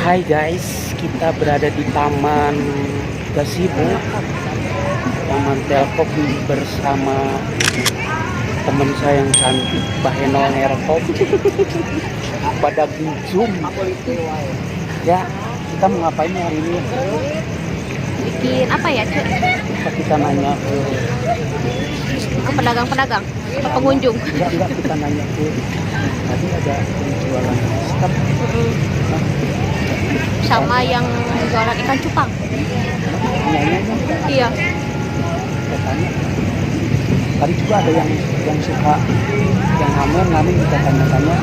Hai guys, kita berada di Taman Gazebo, Taman Telkom bersama teman saya yang cantik, Bahenol Herkom, pada Zoom. Ya, kita mau ngapain hari ini? Bikin apa ya, Cek? Kita nanya Ke pedagang-pedagang, ke pengunjung. enggak, kita nanya ke tadi ada penjualan step. Sama yang jualan ikan cupang. Nanya, Iya. kita tanya. Tadi juga ada yang suka yang ngamen kita tanya-tanya.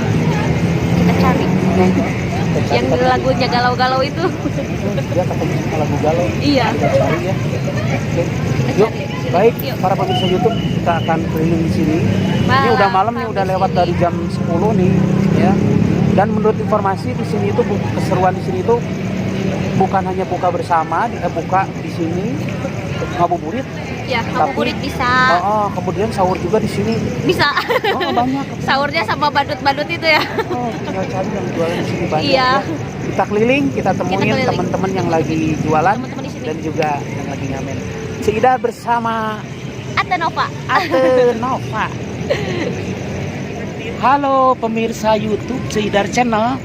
Kita cari. Kita cari, Yang lagunya galau-galau itu. dia katanya suka lagu galau. Iya. Kita cari ya. Oke. Yuk, baik Yuk. para pemirsa YouTube, kita akan keliling di sini. Ini udah malam nih, udah lewat dari jam 10 nih, ya. Dan menurut informasi di sini itu keseruan di sini itu bukan hanya buka bersama, buka di sini ngabuburit. Ya, ngabuburit bisa. Kemudian sahur juga di sini. Bisa. Oh, banyak. Sahurnya sama badut-badut itu ya. Tinggal cari yang jualan di sini banyak. Iya. Ya. Kita keliling, kita temuin keliling. teman-teman yang lagi jualan Teman-teman di sini. dan juga yang lagi ngamen. Seida bersama Ada Nova. Ate Nova. Halo pemirsa YouTube Seidar Channel.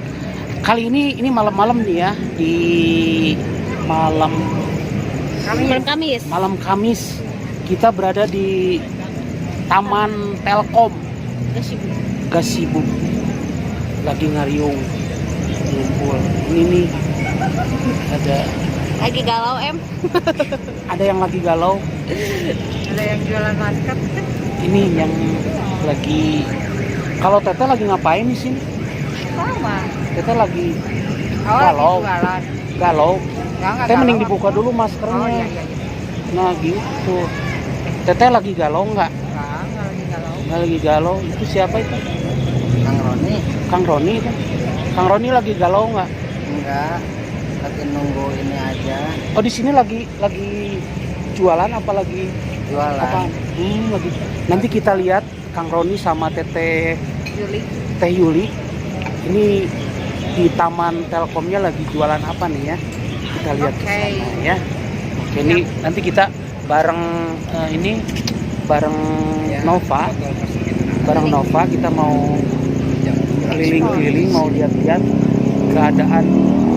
Kali ini malam-malam nih ya, di malam Kamis. Kita berada di Taman Telkom Gazebo. Lagi ngariung ngumpul. Ini nih ada Lagi galau, Em. ada yang lagi galau. Ada yang jualan masker. Ini yang lagi, kalau Teteh lagi ngapain di sini? Sama. Teteh lagi Oh, galau. Enggak Teteh mending dibuka dulu maskernya. Oh, iya. Nah gitu. Teteh lagi galau nggak? Nggak lagi galau. Itu siapa itu? Kang Roni? Kang Roni itu. Kang Roni lagi galau nggak? Enggak, lagi nunggu ini aja, Oh di sini lagi jualan apa lagi jualan. apa? Lagi. Nanti kita lihat Kang Roni sama Teh Yuli. Ini di Taman Telkomnya lagi jualan apa nih ya? Kita lihat Oke. bersama ya. Oke, ini nanti kita bareng Nova. Bareng Nova kita mau keliling-keliling, mau lihat-lihat keadaan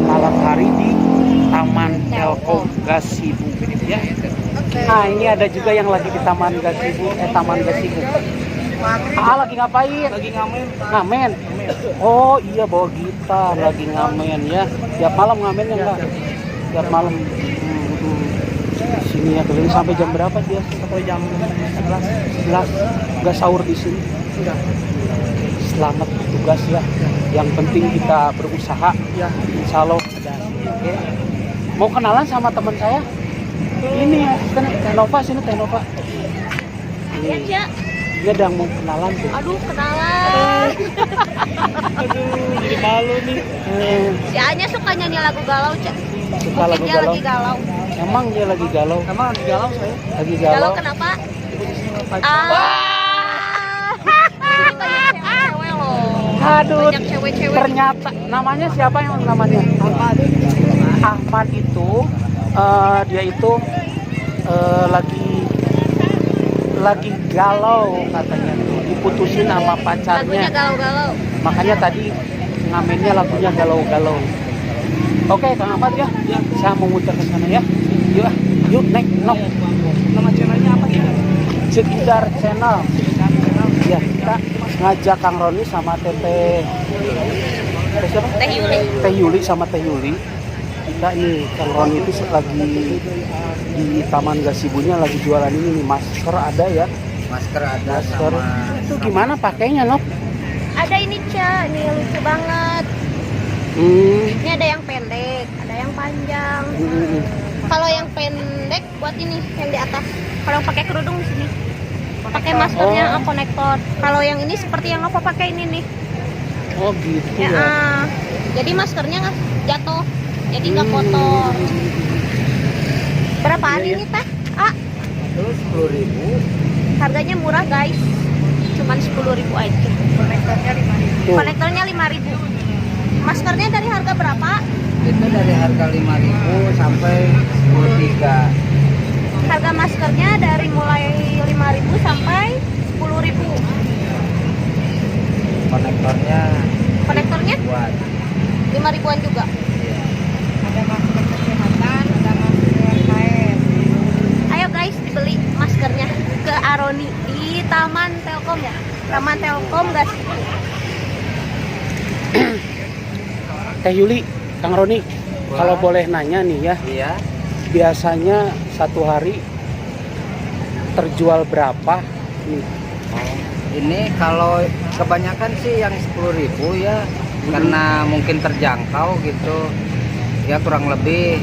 malam hari di Taman Telkom Gazebo ya. Nah, ini ada juga yang lagi di Taman Gazebo. Lagi ngapain? Lagi ngamen. Ngamen. Oh iya, bawa gitar, lagi ngamen ya. Tiap malam ngamen ya enggak? Tiap malam. Sini ya keliling sampai jam berapa dia? Sampai jam 11. Enggak sahur di sini. Sudah. Selamat bertugas ya. Yang penting kita berusaha. Ya. Insya Allah ada. Oke. Mau kenalan sama teman saya? Ini ya, Teh Nova, sini Teh Nova. Iya, Cek. Dia udah mau kenalan tuh. Aduh, kenalan. Jadi malu nih. Si Anya suka nyanyi lagu galau, Cek. Suka Mungkin lagu dia galau. lagi galau. Emang dia lagi galau. Emang lagi galau saya? Lagi Galau galau. kenapa? Ah. Banyak cewek loh. Aduh, Banyak cewek-cewek. ternyata namanya siapa yang namanya? Ahmad itu dia itu lagi galau katanya tuh, diputusin sama Lagunya pacarnya. galau-galau. Makanya tadi ngamennya lagunya galau-galau. Oke, Kang Ahmad ya. Saya mau muter ke sana ya. Yuk naik. Nama channelnya apa sih? Sekitar channel. Ya, kita ngajak Kang Roni sama Teh siapa? Teh Yuli. Sama Teh Yuli. Kita ini Kang Roni itu lagi di Taman Gazebo-nya lagi jualan ini nih, masker ada ya. Masker ada Masker. sama. Itu gimana pakainya, Nok? Ada ini, Ca. Ini lucu banget. Ini ada yang pendek, ada yang panjang. Kalau yang pendek buat ini yang di atas. Kalau yang pakai kerudung di sini. Pakai maskernya konektor. Kalau yang ini seperti yang apa pakai ini nih. Oh gitu Ya, ya. jadi maskernya nggak jatuh. Jadi nggak kotor. Berapaan Iya, ini, Teh? Ah, Terus 10.000. harganya murah, guys. Cuman 10.000 aja. Konektornya 5.000. Tuh. Konektornya 5.000. Maskernya dari harga berapa? Itu dari harga 5.000 sampai 10.300. Harga maskernya dari mulai 5.000 sampai 10.000. Konektornya Konektornya buat 5.000-an juga. iya. Ada masker kesehatan, ada masker kain. Ayo guys, beli maskernya ke Aroni di Taman Telkom ya. Taman Telkom guys. Teh Yuli, Kang Roni, kalau boleh nanya nih ya, Iya. biasanya satu hari terjual berapa nih? Ini kalau kebanyakan sih yang 10.000 ya, karena mungkin terjangkau gitu. Ya kurang lebih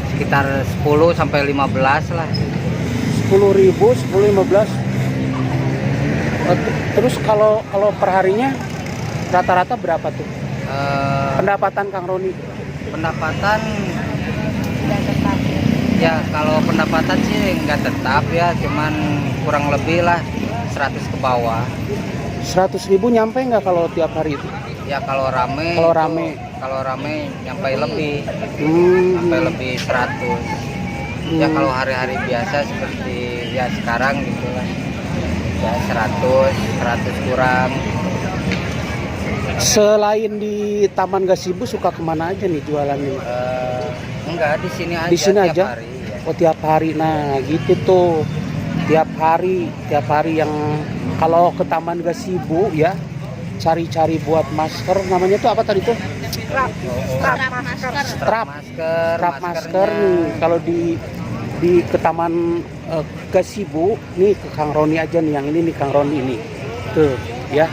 sekitar 10 sampai 15 lah. 10.000, 10, 15. Terus kalau perharinya rata-rata berapa tuh? Pendapatan Kang Roni? Pendapatan ya, kalau pendapatan sih nggak tetap ya, cuman kurang lebih lah 100 ke bawah. 100.000 nyampe nggak kalau tiap hari itu? Ya kalau rame Kalau itu- rame. kalau rame nyampe lebih Hmm. lebih 100. Ya kalau hari-hari biasa seperti ya sekarang gitu lah, ya 100 kurang. Selain di Taman Gasibu suka kemana aja nih jualannya? Enggak, di sini aja. Di sini tiap aja? hari, ya. Oh tiap hari, nah gitu tuh tiap hari yang kalau ke Taman Gasibu ya cari-cari buat masker, namanya tuh apa tadi tuh? Strap masker. Strap. masker, Strap masker maskernya. nih kalau di ke Taman Gasibu nih ke Kang Roni aja nih, yang ini nih Kang Roni ini tuh ya,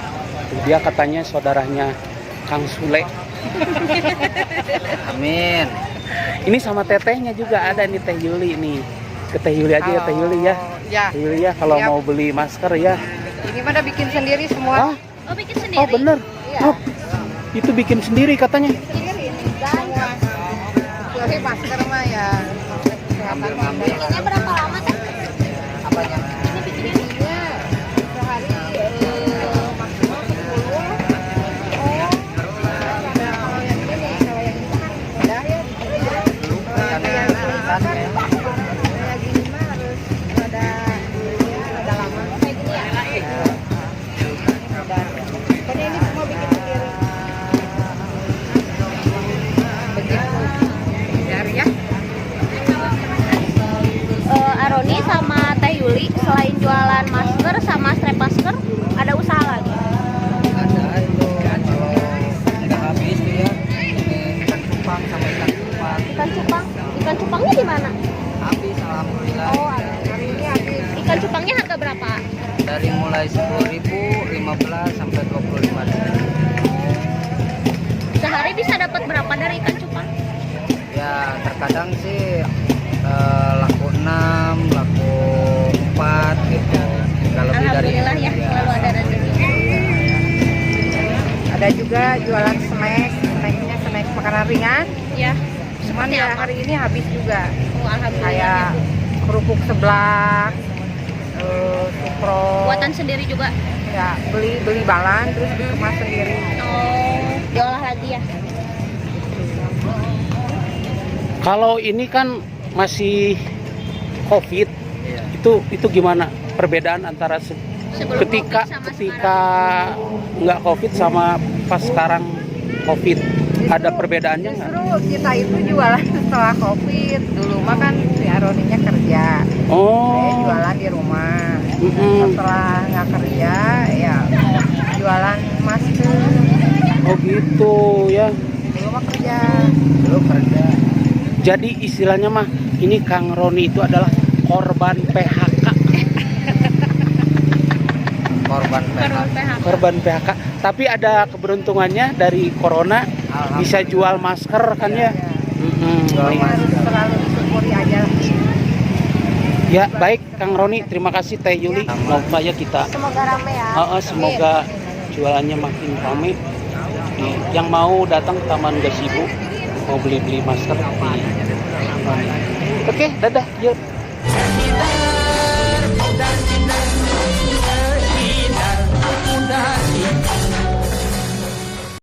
tuh dia katanya saudaranya Kang Sule. Amin. Ini sama tetehnya juga ada nih, Teh Yuli nih. Ke Teh Yuli aja ya, Teh Yuli ya. Ya, Teh Yuli ya kalau Siap. mau beli masker ya. ini mah udah bikin sendiri semua. Ah, Oh, bikin sendiri. oh bener. Iya. Oh, itu bikin sendiri katanya. Sendiri ini semua. Kecuali masker mah ya. Ambil. Bikinnya berapa lama teh? Apanya? Ini bikinnya Ininya sehari maksimal 10. Oh, ada kalau yang ini, kalau yang ini kan udah ya. Tapi yang ini kan kayak gini mah harus ada lama. kayak gini ya. Pokoknya ini semua bikin sendiri. Begitu. Biar ya. Aroni sama Teh Yuli selain jualan masker sama strap masker ada usaha lagi. Ada itu kalau nggak habis tuh ya, ini ikan cupang sama ikan cupang Ikan cupangnya di mana? habis, alhamdulillah. Oh, hari ini habis. Ikan cupangnya harga berapa? Dari mulai 10.000, 15 sampai 25.000. Sehari bisa dapat berapa dari ikan cupang? Ya terkadang sih laku 6, laku 4 gitu. Nggak lebih dari Alhamdulillah itu, ya, selalu ada rezeki. Ada juga jualan snacknya snack makanan ringan. Ya. Cuman Seperti ya apa? hari ini habis juga. Oh, alhamdulillah. Kayak ya, Bu. kerupuk seblak, supro. Buatan sendiri juga. Ya beli balan terus dikemas sendiri. Oh, diolah lagi ya. Kalau ini kan masih COVID, Iya. itu gimana perbedaan antara Sebelum ketika COVID sama ketika nggak COVID sama pas sekarang COVID? Ada perbedaannya nggak? Justru kita itu jualan setelah COVID. Dulu mah kan si Aroninya kerja, saya Oh, jualan di rumah. mm-mm. Setelah nggak kerja ya jualan masker. Oh gitu ya. Dulu mah kerja. Dulu kerja. Jadi istilahnya mah ini Kang Roni itu adalah korban PHK. Korban Korban PHK. PHK. Korban PHK. Tapi ada keberuntungannya dari corona bisa jual masker kan ya. Mm-mm. Jual Ini harus selalu disyukuri aja. Ya baik Kang Roni, terima kasih Teh Yuli. Semoga ya kita Semoga rame ya. semoga jualannya makin ramai. Yang mau datang ke Taman Gasibu mau beli masker. Oke, dadah, yuk.